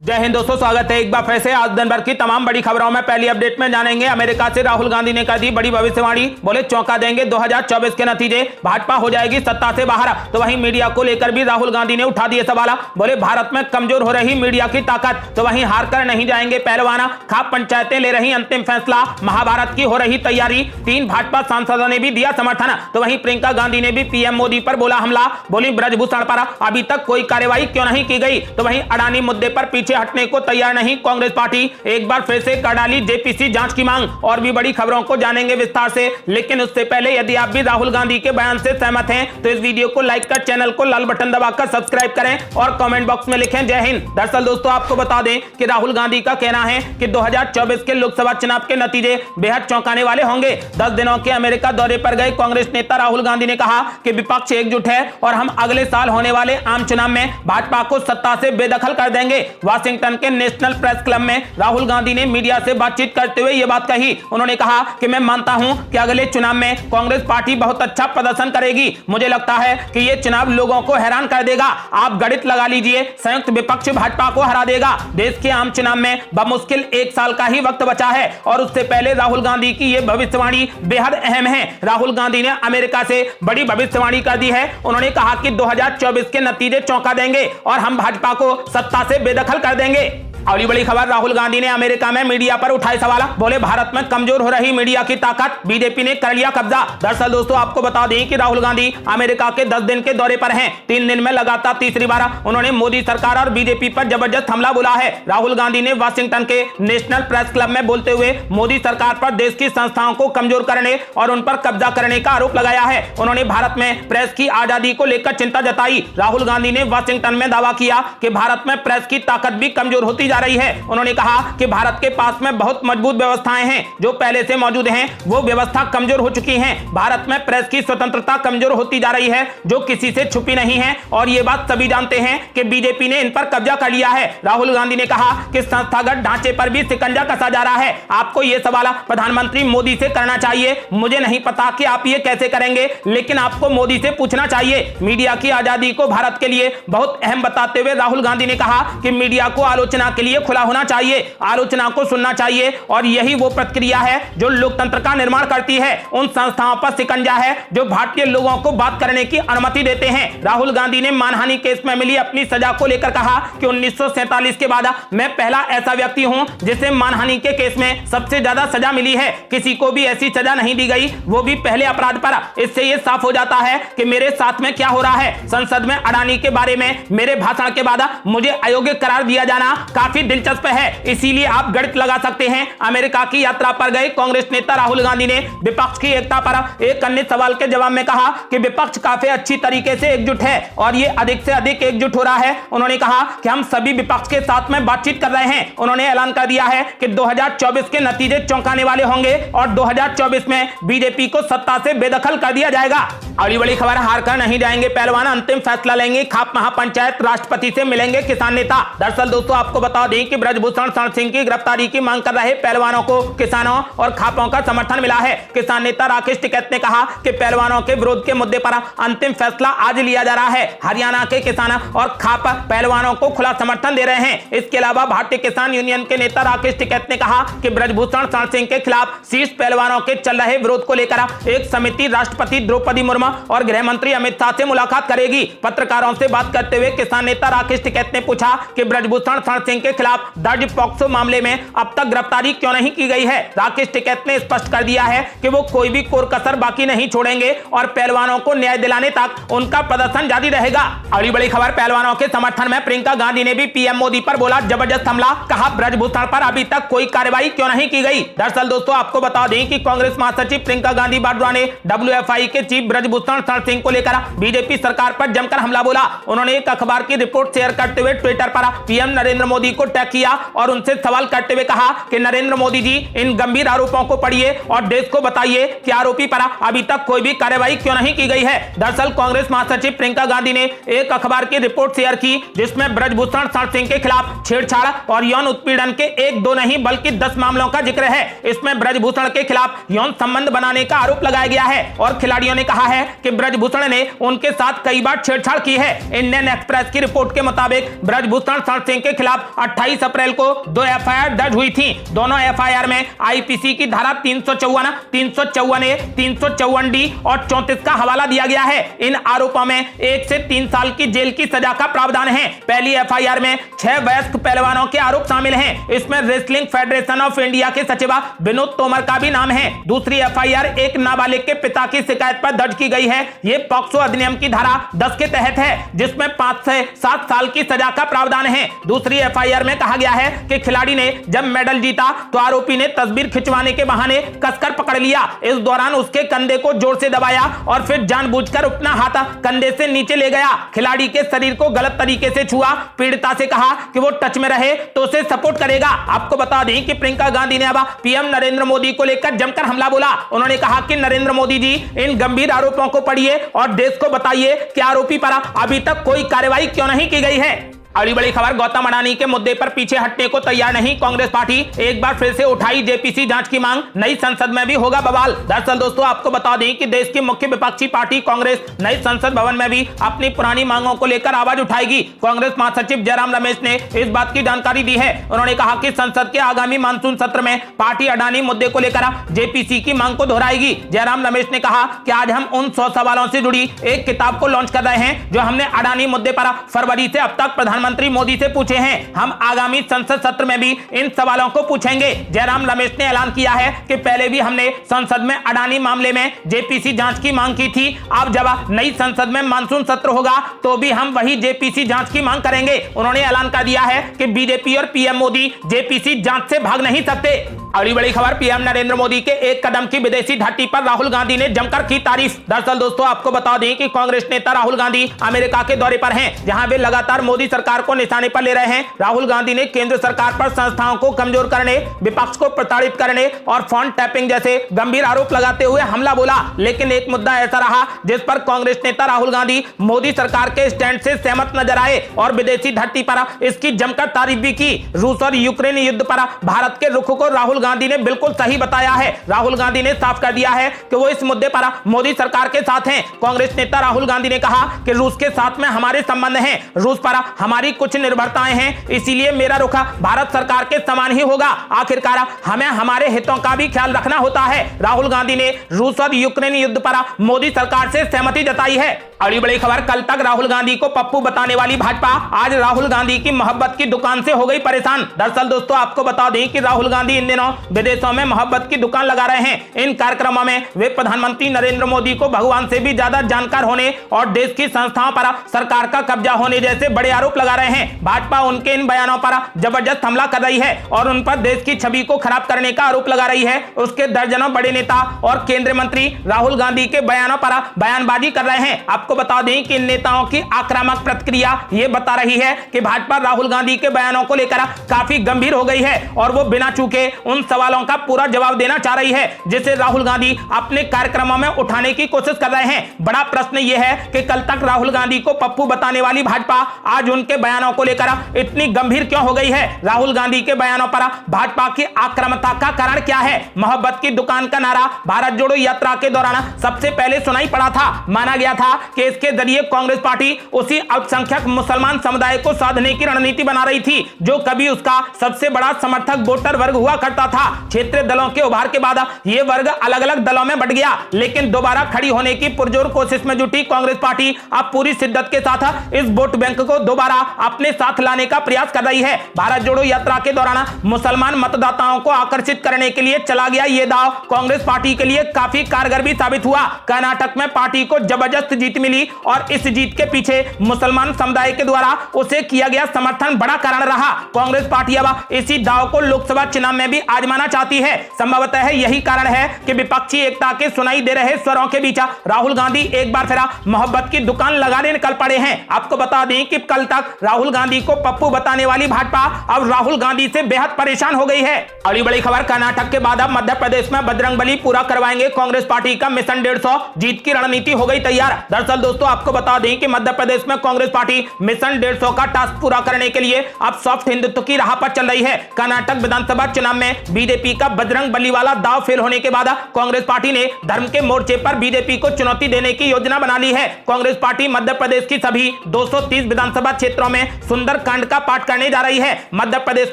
जय हिंद दोस्तों, स्वागत है एक बार फिर से। आज दिन भर की तमाम बड़ी खबरों में पहली अपडेट में जानेंगे अमेरिका से राहुल गांधी ने कर दी बड़ी भविष्यवाणी। बोले चौंका देंगे 2024 के नतीजे, भाजपा हो जाएगी सत्ता से बाहर। तो वहीं मीडिया को लेकर भी राहुल गांधी ने उठा दिए सवाल। बोले भारत में कमजोर हो रही मीडिया की ताकत, तो वहीं हार कर नहीं जाएंगे पहलवान। खाप पंचायतें ले रही अंतिम फैसला, महाभारत की हो रही तैयारी। 3 भाजपा सांसदों ने भी दिया समर्थन। तो वहीं प्रियंका गांधी ने भी पीएम मोदी पर बोला हमला। बोली ब्रजभूषण पर अभी तक कोई कार्रवाई क्यों नहीं की गई। तो वहीं अडानी मुद्दे पर पीछे हटने को तैयार नहीं कांग्रेस पार्टी, एक बार फिर से कर डाली जेपीसी जांच की मांग। और भी बड़ी खबरों को जानेंगे विस्तार से, लेकिन उससे पहले यदि आप भी राहुल गांधी के बयान से सहमत हैं तो इस वीडियो को लाइक कर चैनल को लाल बटन दबाकर सब्सक्राइब करें और कमेंट बॉक्स में लिखें जय हिंद। दरअसल दोस्तों आपको बता दें कि राहुल गांधी का कहना है कि 2024 के लोकसभा चुनाव के नतीजे बेहद चौंकाने वाले होंगे। 10 दिनों के अमेरिका दौरे पर गए कांग्रेस नेता राहुल गांधी ने कहा कि विपक्ष एकजुट है और हम अगले साल होने वाले आम चुनाव में भाजपा को सत्ता से बेदखल कर देंगे। वाशिंगटन के नेशनल प्रेस क्लब में राहुल गांधी ने मीडिया से बातचीत करते हुए यह बात कही। उन्होंने कहा कि मैं मानता हूं कि अगले चुनाव में कांग्रेस पार्टी बहुत अच्छा प्रदर्शन करेगी। मुझे लगता है कि यह चुनाव लोगों को हैरान कर देगा। आप गणित लगा लीजिए, संयुक्त विपक्ष भाजपा को हरा देगा। देश के आम चुनाव में बमुश्किल 1 साल का ही वक्त बचा है और उससे पहले राहुल गांधी की यह भविष्यवाणी बेहद अहम है। राहुल गांधी ने अमेरिका से बड़ी भविष्यवाणी कर दी है। उन्होंने कहा कि 2024 के नतीजे चौंका देंगे और हम भाजपा को सत्ता से बेदखल कर देंगे। अगली बड़ी खबर, राहुल गांधी ने अमेरिका में मीडिया पर उठाए सवाल। बोले भारत में कमजोर हो रही मीडिया की ताकत, बीजेपी ने कर लिया कब्जा। दरअसल दोस्तों आपको बता दें कि राहुल गांधी अमेरिका के 10 दिन के दौरे पर हैं। 3 दिन में लगातार तीसरी बार उन्होंने मोदी सरकार और बीजेपी पर जबरदस्त हमला बोला है। राहुल गांधी ने वाशिंगटन के नेशनल प्रेस क्लब में बोलते हुए मोदी सरकार पर देश की संस्थाओं को कमजोर करने और उन पर कब्जा करने का आरोप लगाया है। उन्होंने भारत में प्रेस की आजादी को लेकर चिंता जताई। राहुल गांधी ने वाशिंगटन में दावा किया कि भारत में प्रेस की ताकत भी कमजोर होती रही है। उन्होंने कहा कि भारत के पास में बहुत मजबूत व्यवस्थाएं हैं जो पहले से मौजूद हैं, वो व्यवस्था कमजोर हो चुकी हैं। भारत में प्रेस की स्वतंत्रता कमजोर होती जा रही है जो किसी से छुपी नहीं है और ये बात सभी जानते हैं कि बीजेपी ने इन पर कब्जा कर लिया है। राहुल गांधी ने कहा कि संस्थागत ढांचे पर भी शिकंजा कसा जा रहा है। आपको यह सवाल प्रधानमंत्री मोदी से करना चाहिए। मुझे नहीं पता कि आप ये कैसे करेंगे, लेकिन आपको मोदी से पूछना चाहिए। मीडिया की आजादी को भारत के लिए बहुत अहम बताते हुए राहुल गांधी ने कहा कि मीडिया को आलोचना के लिए खुला होना चाहिए, आलोचना को सुनना चाहिए और यही वो प्रक्रिया है जो लोकतंत्र का निर्माण करती है। उन संस्थाओं पर शिकंजा है जो भारतीय लोगों को बात करने की अनुमति देते हैं। राहुल गांधी ने मानहानि केस में मिली अपनी सजा को लेकर कहा कि 1947 के बाद मैं पहला ऐसा व्यक्ति हूं जिसे मानहानि के केस में सबसे ज्यादा सजा मिली है। किसी को भी ऐसी सजा नहीं दी गई, वो भी पहले अपराध पर। इससे यह साफ हो जाता है कि मेरे साथ में क्या हो रहा है। संसद में अडानी के बारे में मेरे भाषण के बाद मुझे अयोग्य करार दिया जाना काफी दिलचस्प है, इसीलिए आप गणित लगा सकते हैं। अमेरिका की यात्रा पर गए कांग्रेस नेता राहुल गांधी ने विपक्ष की एकता पर एक अन्य सवाल के जवाब में कहा कि विपक्ष काफी अच्छी तरीके से एकजुट है और ये अधिक से अधिक एकजुट हो रहा है। उन्होंने कहा कि हम सभी विपक्ष के साथ में बातचीत कर रहे हैं। उन्होंने ऐलान कर दिया है कि 2024 के नतीजे चौंकाने वाले होंगे और 2024 में बीजेपी को सत्ता से बेदखल कर दिया जाएगा। अगली बड़ी खबर, हार कर नहीं जाएंगे पहलवान, अंतिम फैसला लेंगे खाप महापंचायत, राष्ट्रपति से मिलेंगे किसान नेता। दरअसल दोस्तों आपको बता दें कि ब्रजभूषण शरण सिंह की गिरफ्तारी की मांग कर रहे पहलवानों को किसानों और खापों का समर्थन मिला है। किसान नेता राकेश टिकैत ने कहा कि पहलवानों के विरोध के मुद्दे पर अंतिम फैसला आज लिया जा रहा है। हरियाणा के किसान और खाप पहलवानों को खुला समर्थन दे रहे हैं। इसके अलावा भारतीय किसान यूनियन के नेता राकेश टिकैत ने कहा कि ब्रजभूषण शरण सिंह के खिलाफ शीर्ष पहलवानों के चल रहे विरोध को लेकर एक समिति राष्ट्रपति द्रौपदी मुर्मू और गृह मंत्री अमित शाह से मुलाकात करेगी। पत्रकारों से बात करते हुए किसान नेता राकेश टिकैत ने पूछा कि ब्रजभूषण शरण सिंह के खिलाफ दर्ज पॉक्सो मामले में अब तक गिरफ्तारी क्यों नहीं की गई है। राकेश टिकैत ने स्पष्ट कर दिया है कि वो कोई भी कोर कसर बाकी नहीं छोड़ेंगे और पहलवानों को न्याय दिलाने तक उनका प्रदर्शन जारी रहेगा। अगली बड़ी खबर, पहलवानों के समर्थन में प्रियंका गांधी ने भी पीएम मोदी पर बोला जबरदस्त हमला। कहा ब्रजभूषण पर अभी तक कोई कार्रवाई क्यों नहीं की गई। दरअसल दोस्तों आपको बता दें कि कांग्रेस महासचिव प्रियंका गांधी वाड्रा ने WFI के चीफ ब्रजभूषण शरण सिंह को लेकर बीजेपी सरकार पर जमकर हमला बोला। उन्होंने एक अखबार की रिपोर्ट शेयर करते हुए ट्विटर पर पीएम नरेंद्र मोदी को टैग किया और उनसे सवाल करते हुए कहा कि नरेंद्र मोदी जी इन गंभीर आरोपों को पढ़िए और देश को बताइए कि आरोपी पर अभी तक कोई भी कार्रवाई क्यों नहीं की गई है। दरअसल कांग्रेस महासचिव प्रियंका गांधी ने एक अखबार की रिपोर्ट शेयर की जिसमें ब्रजभूषण शरण सिंह के खिलाफ छेड़छाड़ और यौन उत्पीड़न के 1-2 नहीं बल्कि 10 मामलों का जिक्र है। इसमें ब्रजभूषण के खिलाफ यौन संबंध बनाने का आरोप लगाया गया है और खिलाड़ियों ने कहा है कि ब्रजभूषण ने उनके साथ कई बार छेड़छाड़ की है। इंडियन एक्सप्रेस की रिपोर्ट के मुताबिक ब्रजभूषण शरण सिंह के खिलाफ 28 अप्रैल को 2 एफआईआर दर्ज हुई थी। दोनों एफआईआर में आईपीसी की धारा 354, 354A, 354D और 34 का हवाला दिया गया है। इन आरोपों में 1 से 3 साल की जेल की सजा का प्रावधान है। पहली एफआईआर में 6 वयस्क पहलवानों के आरोप शामिल हैं। इसमें रेसलिंग फेडरेशन ऑफ इंडिया के सचिव विनोद तोमर का भी नाम है। दूसरी एफआईआर एक नाबालिग के पिता की शिकायत पर दर्ज की गई है। यह पॉक्सो अधिनियम की धारा 10 के तहत है, जिसमें 5 से 7 साल की सजा का प्रावधान है। दूसरी एफआईआर में कहा गया है कि खिलाड़ी ने जब मेडल जीता तो आरोपी ने तस्वीर खिंचवाने के बहाने कसकर पकड़ लिया। इस दौरान उसके कंधे को जोर से दबाया और फिर जानबूझकर अपना हाथ कंधे से नीचे ले गया। खिलाड़ी के शरीर को गलत तरीके से छुआ। पीड़िता से कहा कि वो टच में रहे तो उसे सपोर्ट करेगा। आपको बता दें कि प्रियंका गांधी ने अब पीएम नरेंद्र मोदी को लेकर जमकर हमला बोला। उन्होंने कहा कि नरेंद्र मोदी जी, इन गंभीर आरोपों को पढ़िए और देश को बताइए कि आरोपी पर अभी तक कोई कार्रवाई क्यों नहीं की गई है। अगली बड़ी खबर, गौतम अडानी के मुद्दे पर पीछे हटने को तैयार नहीं कांग्रेस पार्टी। एक बार फिर से उठाई जेपीसी जांच की मांग, नई संसद में भी होगा बवाल। दरअसल दोस्तों आपको बता दें कि देश की मुख्य विपक्षी पार्टी कांग्रेस नई संसद भवन में भी अपनी पुरानी मांगों को लेकर आवाज उठाएगी। कांग्रेस महासचिव जयराम रमेश ने इस बात की जानकारी दी है। उन्होंने कहा कि संसद के आगामी मानसून सत्र में पार्टी अडानी मुद्दे को लेकर जेपीसी की मांग को दोहराएगी। जयराम रमेश ने कहा कि आज हम उन 100 सवालों से जुड़ी एक किताब को लॉन्च कर रहे हैं जो हमने अडानी मुद्दे पर फरवरी से अब तक प्रधानमंत्री मोदी से पूछे हैं। हम आगामी संसद सत्र में भी इन सवालों को पूछेंगे। जयराम रमेश ने ऐलान किया है कि पहले भी हमने संसद में अडानी मामले में जेपीसी जांच की मांग की थी। अब जब नई संसद में मानसून सत्र होगा तो भी हम वही जेपीसी जांच की मांग करेंगे। उन्होंने ऐलान कर दिया है कि बीजेपी और पीएम मोदी जेपीसी जांच से भाग नहीं सकते। अगली बड़ी खबर, पीएम नरेंद्र मोदी के एक कदम की विदेशी धरती पर राहुल गांधी ने जमकर की तारीफ। दरअसल दोस्तों आपको बता दें कि कांग्रेस नेता राहुल गांधी अमेरिका के दौरे पर हैं, जहां वे लगातार मोदी सरकार को निशाने पर ले रहे हैं। राहुल गांधी ने केंद्र सरकार पर संस्थाओं को कमजोर करने, विपक्ष को प्रताड़ित करने और फोन टैपिंग जैसे गंभीर आरोप लगाते हुए हमला बोला। लेकिन एक मुद्दा ऐसा रहा जिस पर कांग्रेस नेता राहुल गांधी मोदी सरकार के स्टैंड से सहमत नजर आए और विदेशी धरती पर इसकी जमकर तारीफ भी की। रूस और यूक्रेन युद्ध पर भारत के रुख को राहुल गांधी ने बिल्कुल सही बताया है। राहुल गांधी ने साफ कर दिया है कि वो इस मुद्दे पर मोदी सरकार के साथ हैं। कांग्रेस नेता राहुल गांधी ने कहा कि रूस के साथ में हमारे संबंध हैं, रूस पर हमारी कुछ निर्भरताएं हैं, इसीलिए मेरा रुख भारत सरकार के समान ही होगा। आखिरकार हमें हमारे हितों का भी ख्याल रखना होता है। राहुल गांधी ने रूस और यूक्रेन युद्ध पर मोदी सरकार से सहमति जताई है। अगली बड़ी खबर, कल तक राहुल गांधी को पप्पू बताने वाली भाजपा आज राहुल गांधी की मोहब्बत की दुकान से हो गई परेशान। दरअसल दोस्तों आपको बता दें कि राहुल गांधी इन दिनों विदेशों में मोहब्बत की दुकान लगा रहे हैं। इन कार्यक्रमों में वे प्रधानमंत्री नरेंद्र मोदी को भगवान से भी ज्यादा जानकार होने और देश की संस्थाओं पर सरकार का कब्जा होने जैसे बड़े आरोप लगा रहे हैं। भाजपा उनके इन बयानों पर जबरदस्त हमला कर रही है और उन पर देश की छवि को खराब करने का आरोप लगा रही है। उसके दर्जनों बड़े नेता और केंद्रीय मंत्री राहुल गांधी के बयानों पर बयानबाजी कर रहे हैं। आपको बता दें कि इन नेताओं की आक्रामक प्रतिक्रिया ये बता रही है कि भाजपा राहुल गांधी के बयानों को लेकर काफी गंभीर हो गई है और वो बिना चूके उन सवालों का पूरा जवाब देना चाह रही है जिसे राहुल गांधी अपने कार्यक्रमों में उठाने की कोशिश कर रहे हैं। बड़ा प्रश्न यह है कि कल तक राहुल गांधी को पप्पू बताने वाली भाजपा आज उनके बयानों को लेकर इतनी गंभीर क्यों हो गई है? राहुल गांधी के बयानों पर भाजपा की आक्रामकता का कारण क्या है? मोहब्बत की दुकान का नारा भारत जोड़ो यात्रा के दौरान सबसे पहले सुनाई पड़ा था। माना गया था कि इसके जरिए कांग्रेस पार्टी उसी अल्पसंख्यक मुसलमान समुदाय को साधने की रणनीति बना रही थी जो कभी उसका सबसे बड़ा समर्थक वोटर वर्ग हुआ करता था। क्षेत्रीय दलों के उभार के बाद यह वर्ग अलग अलग दलों में बंट गया, लेकिन दोबारा खड़ी होने की पुरजोर कोशिश में जुटी कांग्रेस पार्टी अब पूरी शिद्दत के साथ इस वोट बैंक को दोबारा अपने साथ लाने का प्रयास कर रही है। भारत जोड़ो यात्रा के दौरान मुसलमान मतदाताओं को आकर्षित करने के लिए चला गया यह दांव कांग्रेस पार्टी के लिए काफी कारगर भी साबित हुआ। कर्नाटक में पार्टी को जबरदस्त जीत मिली और इस जीत के पीछे मुसलमान समुदाय के द्वारा उसे किया गया समर्थन बड़ा कारण रहा। कांग्रेस पार्टी अब इसी दांव को लोकसभा चुनाव में भी आजमाना चाहती है। संभवतः यही कारण है कि विपक्षी एकता के सुनाई दे रहे स्वरों के बीच राहुल गांधी एक बार फिर मोहब्बत की दुकान लगाने निकल पड़े हैं। आपको बता दें कि कल तक राहुल गांधी को पप्पू बताने वाली भाजपा अब राहुल गांधी से बेहद परेशान हो गई है। अगली बड़ी खबर, कर्नाटक के बाद अब मध्य प्रदेश में बजरंगबली पूरा करवाएंगे कांग्रेस पार्टी का मिशन 150, जीत की रणनीति हो गई तैयार। दरअसल दरअसल दोस्तों आपको बता दें कि मध्य प्रदेश में कांग्रेस पार्टी मिशन 150 का टास्क पूरा करने के लिए अब सॉफ्ट हिंदुत्व की राह पर चल रही है। कर्नाटक विधानसभा चुनाव में बीजेपी का बजरंग बली वाला दांव फेल होने के बाद कांग्रेस पार्टी ने धर्म के मोर्चे पर बीजेपी को चुनौती देने की योजना बना ली है। कांग्रेस पार्टी मध्य प्रदेश की सभी 230 विधानसभा क्षेत्रों में सुंदरकांड का पाठ करने जा रही है। मध्य प्रदेश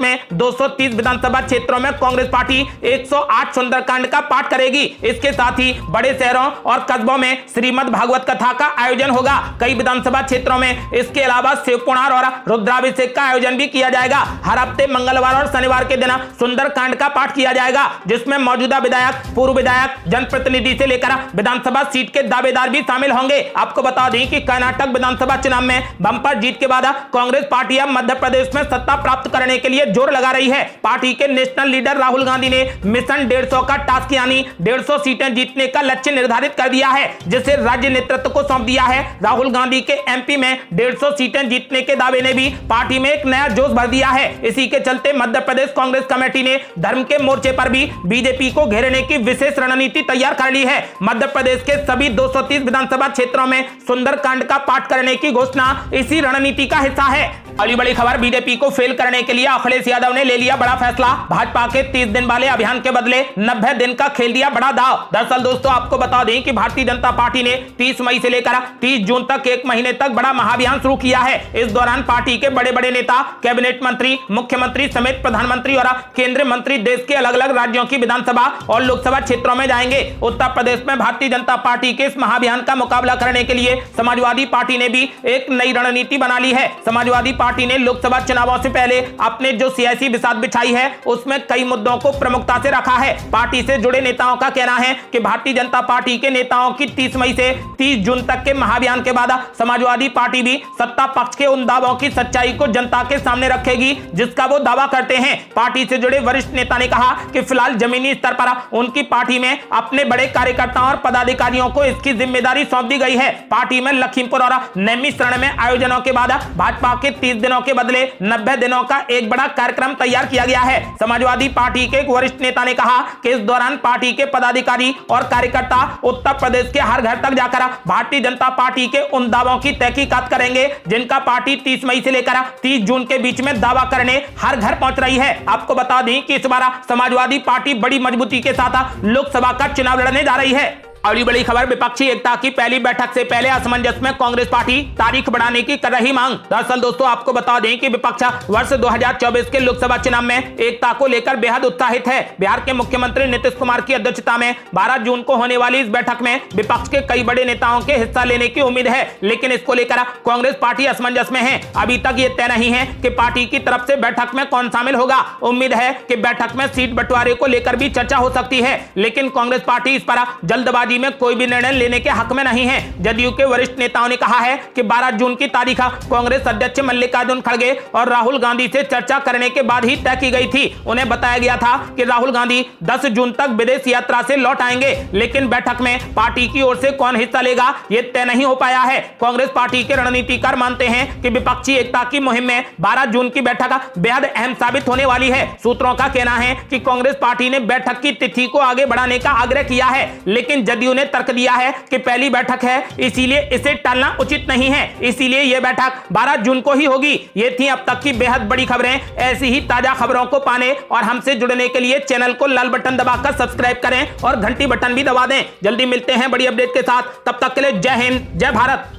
में 230 विधानसभा क्षेत्रों में कांग्रेस पार्टी 108 सुंदरकांड का पाठ करेगी। इसके साथ ही बड़े शहरों और कस्बों में श्रीमद् भागवत कथा का आयोजन होगा। कई विधानसभा क्षेत्रों में इसके अलावा शिव पुराण और रुद्राभिषेक का आयोजन भी किया जाएगा। हर हफ्ते मंगलवार और शनिवार के दिन सुंदरकांड का पाठ किया जाएगा, जिसमें मौजूदा विधायक, पूर्व विधायक, जनप्रतिनिधि से लेकर विधानसभा सीट के दावेदार भी शामिल होंगे। आपको बता दें कि कर्नाटक विधानसभा चुनाव में बम्पर जीत के बाद कांग्रेस पार्टी अब मध्य प्रदेश में सत्ता प्राप्त करने के लिए जोर लगा रही है। पार्टी के नेशनल लीडर राहुल गांधी ने मिशन 150 का टास्क यानी 150 सीटें जीतने का लक्ष्य निर्धारित कर दिया है, जिसे राज्य नेतृत्व को सौंप दिया है। राहुल गांधी के एमपी में 150 सीटें जीतने के दावे ने भी पार्टी में एक नया जोश भर दिया है। इसी के चलते मध्य प्रदेश कांग्रेस कमेटी ने धर्म के मोर्चे पर भी बीजेपी को घेरने की विशेष रणनीति तैयार कर ली है। मध्य प्रदेश के सभी 230 विधानसभा क्षेत्रों में सुंदरकांड का पाठ करने की घोषणा इसी रणनीति का हिस्सा है। अगली बड़ी खबर, बीजेपी को फेल करने के लिए अखिलेश यादव ने ले लिया बड़ा फैसला। भाजपा के 30 दिन वाले अभियान के बदले 90 दिन का खेल दिया बड़ा दाव। दरअसल दोस्तों आपको बता दें कि भारतीय जनता पार्टी ने 30 मई से लेकर 30 जून तक एक महीने तक बड़ा महाअभियान शुरू किया है। इस दौरान पार्टी के बड़े बड़े नेता, कैबिनेट मंत्री, मुख्यमंत्री समेत प्रधानमंत्री और केंद्रीय मंत्री देश के अलग अलग राज्यों की विधानसभा और लोकसभा क्षेत्रों में जाएंगे। उत्तर प्रदेश में भारतीय जनता पार्टी के इस महाअभियान का मुकाबला करने के लिए समाजवादी पार्टी ने भी एक नई रणनीति बना ली है। समाजवादी पार्टी ने लोकसभा चुनावों से पहले अपने जो सियासी बिसात बिछाई है उसमें कई मुद्दों को प्रमुखता से रखा है। पार्टी से जुड़े नेताओं का कहना है कि भारतीय जनता पार्टी के नेताओं की 30 मई से 30 जून तक के महाअभियान के बाद समाजवादी पार्टी भी सत्ता पक्ष के उन दावों की सच्चाई को जनता के सामने रखेगी जिसका वो दावा करते हैं। पार्टी से जुड़े वरिष्ठ नेता ने कहा कि फिलहाल जमीनी स्तर पर उनकी पार्टी में अपने बड़े कार्यकर्ताओं और पदाधिकारियों को इसकी जिम्मेदारी सौंप दी गई है। पार्टी में लखीमपुर और नैमिषारण्य में आयोजनों के बाद भाजपा के 30 दिनों के बदले 90 दिनों का एक बड़ा कार्यक्रम तैयार किया गया है। समाजवादी पार्टी के एक वरिष्ठ नेता ने कहा कि इस दौरान पार्टी के पदाधिकारी और कार्यकर्ता उत्तर प्रदेश के हर घर तक जाकर भारतीय जनता पार्टी के उन दावों की तहकीकात करेंगे जिनका पार्टी 30 मई से लेकर 30 जून के बीच में दावा करने हर घर पहुंच रही है। आपको बता दें कि इस बार समाजवादी पार्टी बड़ी मजबूती के साथ लोकसभा का चुनाव लड़ने जा रही है। अगली बड़ी खबर, विपक्षी एकता की पहली बैठक से पहले असमंजस में कांग्रेस पार्टी तारीख बढ़ाने की कर रही मांग। दरअसल दोस्तों आपको बता दें कि विपक्ष वर्ष 2024 के लोकसभा चुनाव में एकता को लेकर बेहद उत्साहित है। बिहार के मुख्यमंत्री नीतीश कुमार की अध्यक्षता में 12 जून को होने वाली इस बैठक में विपक्ष के कई बड़े नेताओं के हिस्सा लेने की उम्मीद है, लेकिन इसको लेकर कांग्रेस पार्टी असमंजस में है। अभी तक ये तय नहीं है कि पार्टी की तरफ से बैठक में कौन शामिल होगा। उम्मीद है कि बैठक में सीट बंटवारे को लेकर भी चर्चा हो सकती है, लेकिन कांग्रेस पार्टी इस पर जल्दबाजी में कोई भी निर्णय लेने के हक में नहीं है। जदयू के वरिष्ठ नेताओं ने कहा है कि 12 जून की तारीख कांग्रेस अध्यक्ष मल्लिकार्जुन खड़गे और राहुल गांधी से चर्चा करने के बाद ही तय की गई थी। उन्हें बताया गया था कि राहुल गांधी 10 जून तक विदेश यात्रा से लौट आएंगे, लेकिन बैठक में पार्टी की ओर से कौन हिस्सा लेगा यह तय नहीं हो पाया है। कांग्रेस पार्टी के रणनीतिकार मानते हैं कि विपक्षी एकता की मुहिम में 12 जून की बैठक बेहद अहम साबित होने वाली है। सूत्रों का कहना है कि कांग्रेस पार्टी ने बैठक की तिथि को आगे बढ़ाने का आग्रह किया है, लेकिन जदयू ने तर्क दिया है कि पहली बैठक है, इसीलिए इसे टालना उचित नहीं है, इसीलिए यह बैठक 12 जून को ही होगी। ये थी अब तक की बेहद बड़ी खबरें। ऐसी ही ताजा खबरों को पाने और हमसे जुड़ने के लिए चैनल को लाल बटन दबाकर सब्सक्राइब करें और घंटी बटन भी दबा दें। जल्दी मिलते हैं बड़ी अपडेट के साथ, तब तक के लिए जय हिंद, जय भारत।